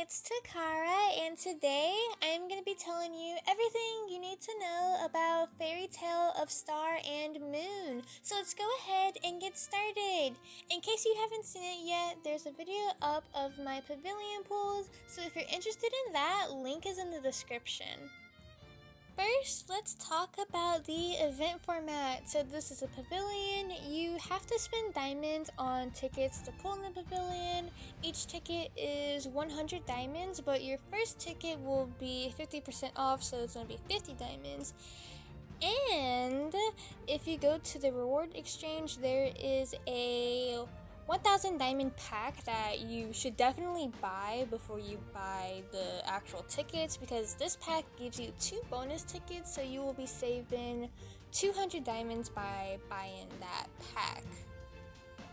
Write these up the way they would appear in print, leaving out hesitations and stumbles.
it's Takara, and today I'm going to be telling you everything you need to know about Fairy Tale of Star and Moon. So let's go ahead and get started. In case you haven't seen it yet, there's a video up of my Pavilion pools, so if you're interested in that, link is in the description. First, let's talk about the event format. So this is a pavilion. You have to spend diamonds on tickets to pull in the pavilion. Each ticket is 100 diamonds, but your first ticket will be 50% off, so it's going to be 50 diamonds. And if you go to the reward exchange, there is a 1000 diamond pack that you should definitely buy before you buy the actual tickets, because this pack gives you 2 bonus tickets, so you will be saving 200 diamonds by buying that pack.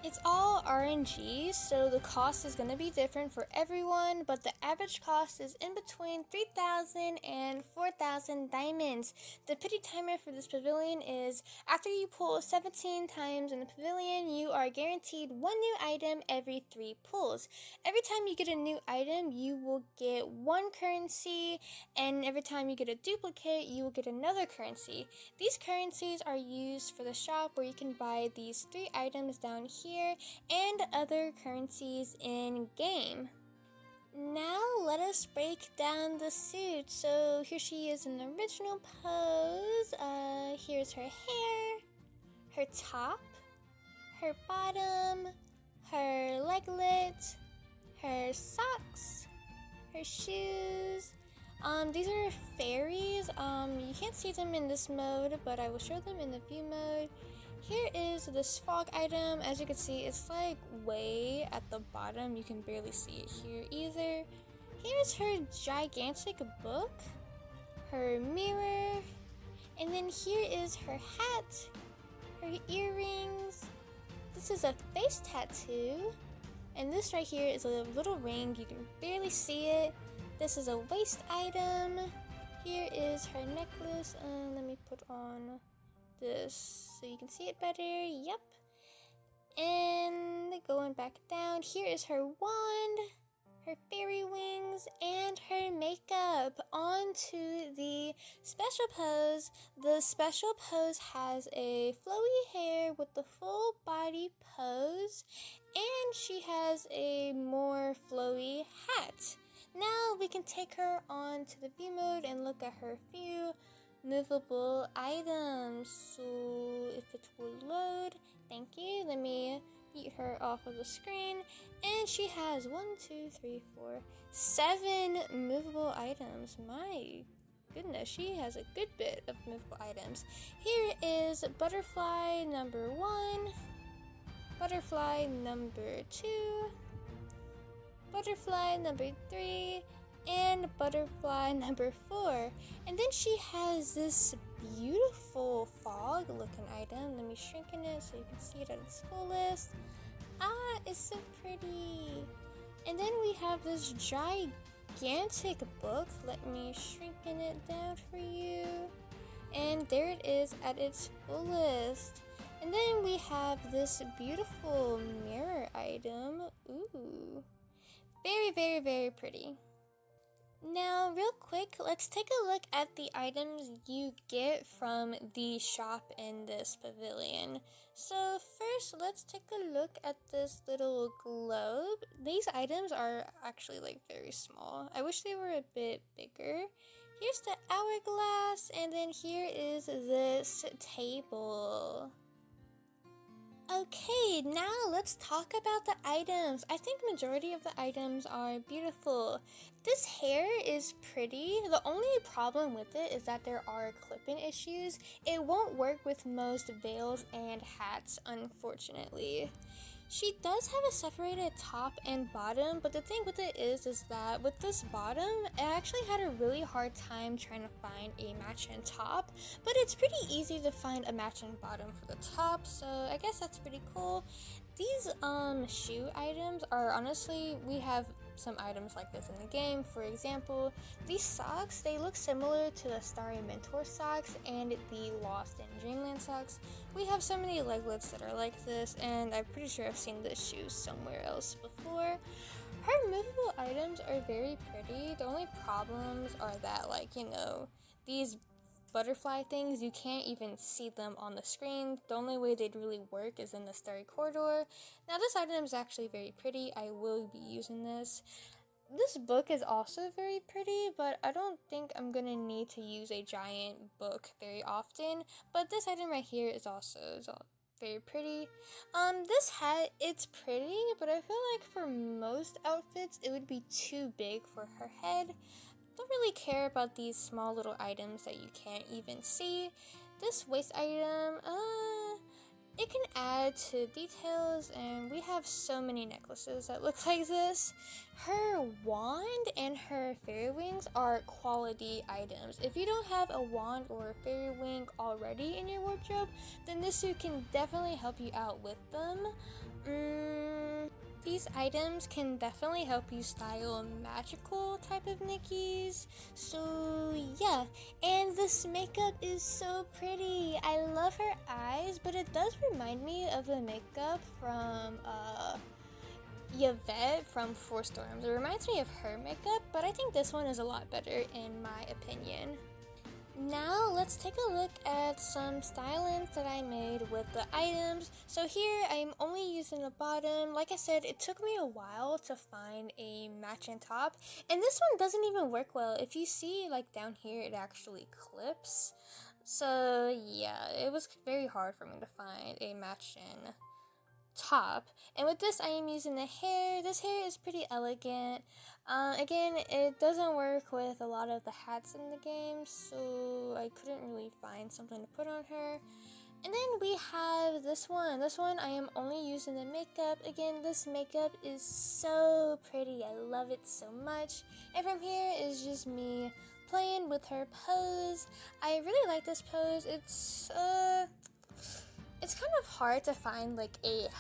It's all RNG, so the cost is going to be different for everyone, but the average cost is in between 3,000 and 4,000 diamonds. The pity timer for this pavilion is after you pull 17 times in the pavilion, you are guaranteed 1 new item every 3 pulls. Every time you get a new item, you will get 1 currency, and every time you get a duplicate, you will get another currency. These currencies are used for the shop where you can buy these 3 items down here and other currencies in game. Now let us break down the suit. So here she is in the original pose. Here's her hair, her top, her bottom, her leglet, her socks, her shoes. These are fairies. You can't see them in this mode, but I will show them in the view mode. Here is this fog item. As you can see, it's like way at the bottom. You can barely see it here either. Here's her gigantic book, her mirror, and then here is her hat, her earrings. This is a face tattoo, and this right here is a little ring. You can barely see it. This is a waist item. Here is her necklace. Let me put on this so you can see it better. Yep. And going back down, here is her wand, her fairy wings, and her makeup. On to the special pose. The special pose has a flowy hair with the full body pose, and she has a more flowy hat. Now we can take her on to the view mode and look at her few movable items. So if it will load, thank you. Let me get her off of the screen, and she has 7 movable items. My goodness, she has a good bit of movable items. Here is butterfly number 1, butterfly number 2, butterfly number 3, and butterfly number 4. And then she has this beautiful fog looking item. Let me shrink in it so you can see it at its fullest. It's so pretty. And then we have this gigantic book. Let me shrink in it down for you, and there it is at its fullest. And then we have this beautiful mirror item. Ooh, very, very, very pretty. Now, real quick, let's take a look at the items you get from the shop in this pavilion. So first, let's take a look at this little globe. These items are actually like very small. I wish they were a bit bigger. Here's the hourglass, and then here is this table. Okay, now let's talk about the items. I think majority of the items are beautiful. This hair is pretty. The only problem with it is that there are clipping issues. It won't work with most veils and hats, unfortunately. She does have a separated top and bottom, but the thing with it is that with this bottom, I actually had a really hard time trying to find a matching top, but it's pretty easy to find a matching bottom for the top, so I guess that's pretty cool. These shoe items are honestly, we have some items like this in the game. For example, these socks, they look similar to the Starry Mentor socks and the Lost in Dreamland socks. We have so many leglets that are like this, and I'm pretty sure I've seen this shoe somewhere else before. Her movable item items are very pretty. The only problems are that, like, you know, these butterfly things, you can't even see them on the screen. The only way they'd really work is in the starry corridor. Now this item is actually very pretty. I will be using this. This book is also very pretty, but I don't think I'm gonna need to use a giant book very often. But this item right here is also very pretty. This hat, it's pretty, but I feel like for most outfits it would be too big for her head. Don't really care about these small little items that you can't even see. This waist item, it can add to details, and we have so many necklaces that look like this. Her wand and her fairy wings are quality items. If you don't have a wand or a fairy wing already in your wardrobe, then this suit can definitely help you out with them. These items can definitely help you style magical type of Nikkis. So yeah, and this makeup is so pretty. I love her eyes, but it does remind me of the makeup from Yvette from Four Storms. It reminds me of her makeup, but I think this one is a lot better in my opinion. Now let's take a look at some stylings that I made with the items. So here I'm only using the bottom. Like I said, it took me a while to find a matching top, and this one doesn't even work well. If you see, like, down here, it actually clips. So yeah, it was very hard for me to find a matching top. And with this, I am using the hair. This hair is pretty elegant. Again, it doesn't work with a lot of the hats in the game, so I couldn't really find something to put on her. And then we have this one. This one, I am only using the makeup. Again, this makeup is so pretty. I love it so much. And from here is just me playing with her pose. I really like this pose. It's kind of hard to find like it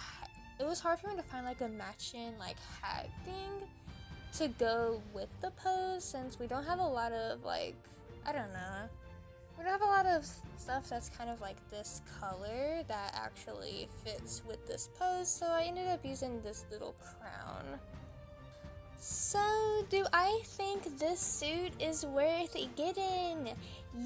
was hard for me to find like a matching like hat thing to go with the pose, since we don't have a lot of, like, I don't know, we don't have a lot of stuff that's kind of like this color that actually fits with this pose, so I ended up using this little crown. So, do I think this suit is worth getting?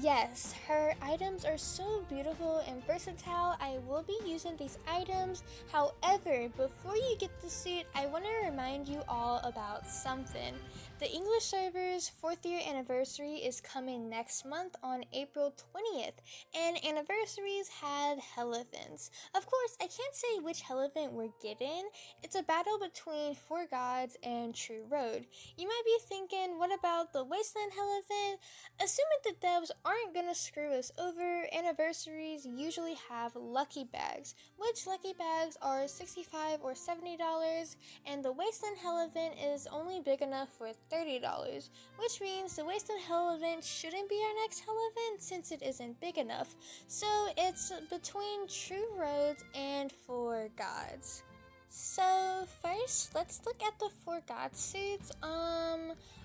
Yes, her items are so beautiful and versatile. I will be using these items. However, before you get the suit, I want to remind you all about something. The English server's 4th year anniversary is coming next month on April 20th, and anniversaries have elephants. Of course, I can't say which elephant we're getting. It's a battle between Four Gods and True Road. You might be thinking, what about the Wasteland elephant? Assuming the devs aren't gonna screw us over, anniversaries usually have lucky bags, which lucky bags are $65 or $70, and the Wasteland elephant is only big enough for $30, which means the Wasteland elephant shouldn't be our next elephant since it isn't big enough. So it's between True Roads and Four Gods. So first, let's look at the Four God suits.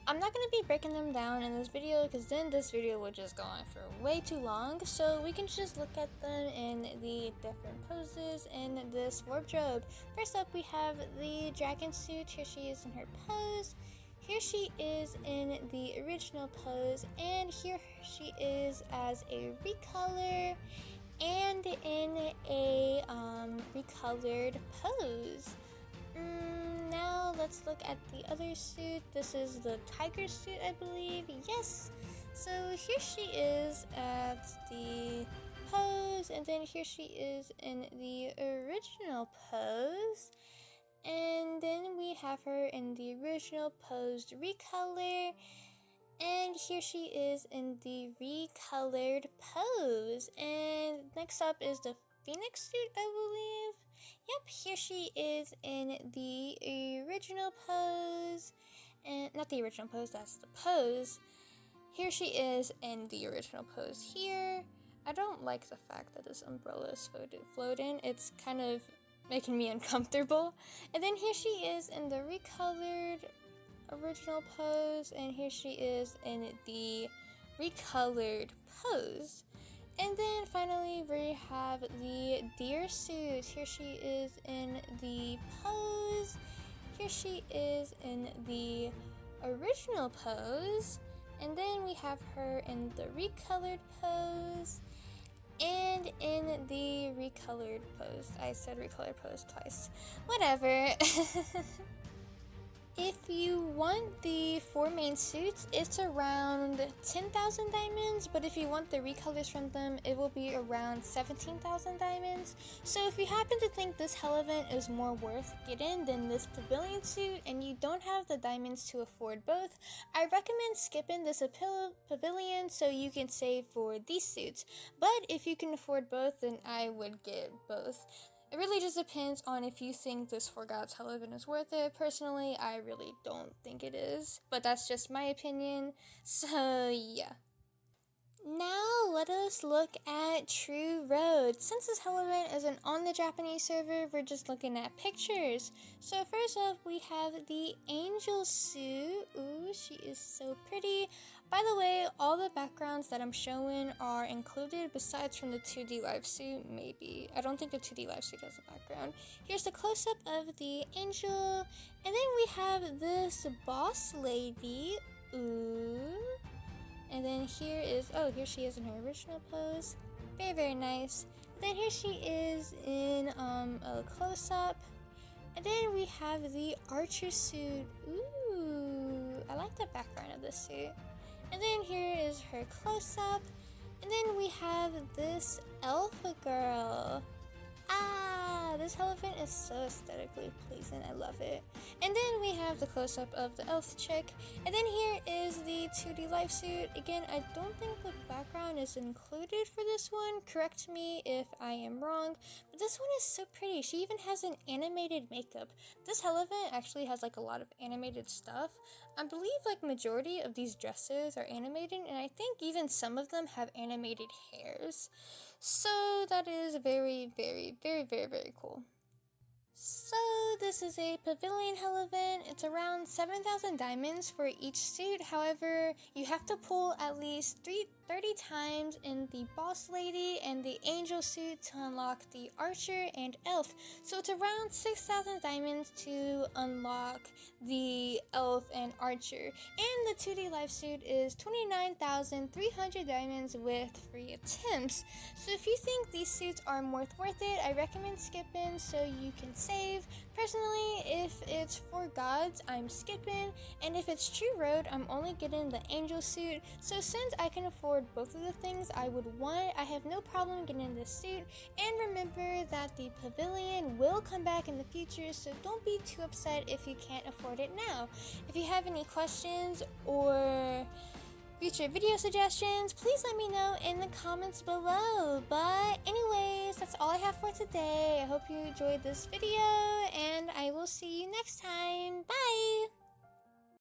I'm not going to be breaking them down in this video because then this video would just go on for way too long. So we can just look at them in the different poses in this wardrobe. First up, we have the dragon suit. Here she is in her pose. Here she is in the original pose. And here she is as a recolor and in a recolored pose. Now let's look at the other suit. This is the tiger suit, I believe. Yes. So here she is at the pose, and then here she is in the original pose. And then we have her in the original posed recolor. And here she is in the recolored pose. And next up is the phoenix suit, I believe. Yep, here she is in the original pose. And not the original pose, that's the pose. Here she is in the original pose here. I don't like the fact that this umbrella is floating. It's kind of making me uncomfortable. And then here she is in the recolored original pose, and here she is in the recolored pose. And then finally we have the deer suit. Here she is in the pose. Here she is in the original pose, and then we have her in the recolored pose, and in the recolored pose. I said recolored pose twice. Whatever. If you want the 4 main suits, it's around 10,000 diamonds, but if you want the recolors from them, it will be around 17,000 diamonds. So if you happen to think this hell event is more worth getting than this pavilion suit, and you don't have the diamonds to afford both, I recommend skipping this pavilion so you can save for these suits. But if you can afford both, then I would get both. It really just depends on if you think this For God's Hell event is worth it. Personally, I really don't think it is, but that's just my opinion, so yeah. Now let us look at True Road. Since this hell event isn't on the Japanese server, we're just looking at pictures. So first up, we have the angel suit. Ooh, she is so pretty. By the way, all the backgrounds that I'm showing are included besides from the 2D live suit, maybe. I don't think the 2D live suit has a background. Here's the close-up of the angel. And then we have this boss lady. Ooh. And then here she is in her original pose. Very, very nice. And then here she is in a close-up. And then we have the archer suit. Ooh, I like the background of this suit. And then here is her close-up. And then we have this elf girl. This elephant is so aesthetically pleasing. I love it. And then we have the close-up of the elf chick. And then here is the 2D life suit. Again, I don't think the background is included for this one. Correct me if I am wrong. But this one is so pretty. She even has an animated makeup. This elephant actually has like a lot of animated stuff. I believe like majority of these dresses are animated, and I think even some of them have animated hairs. So that is very, very, very, very, very cool. So this is a pavilion hell event. It's around 7,000 diamonds for each suit. However, you have to pull at least 30 times in the boss lady and the angel suit to unlock the archer and elf. So it's around 6,000 diamonds to unlock the elf and archer. And the 2D life suit is 29,300 diamonds with 3 attempts. So if you think these suits are more worth it, I recommend skipping so you can save. Personally, if it's For Gods, I'm skipping, and if it's True Road, I'm only getting the angel suit. So since I can afford both of the things I would want, I have no problem getting this suit. And remember that the pavilion will come back in the future, so don't be too upset if you can't afford it now. If you have any questions or future video suggestions, please let me know in the comments below. But anyways, that's all I have for today. I hope you enjoyed this video, and I will see you next time. Bye!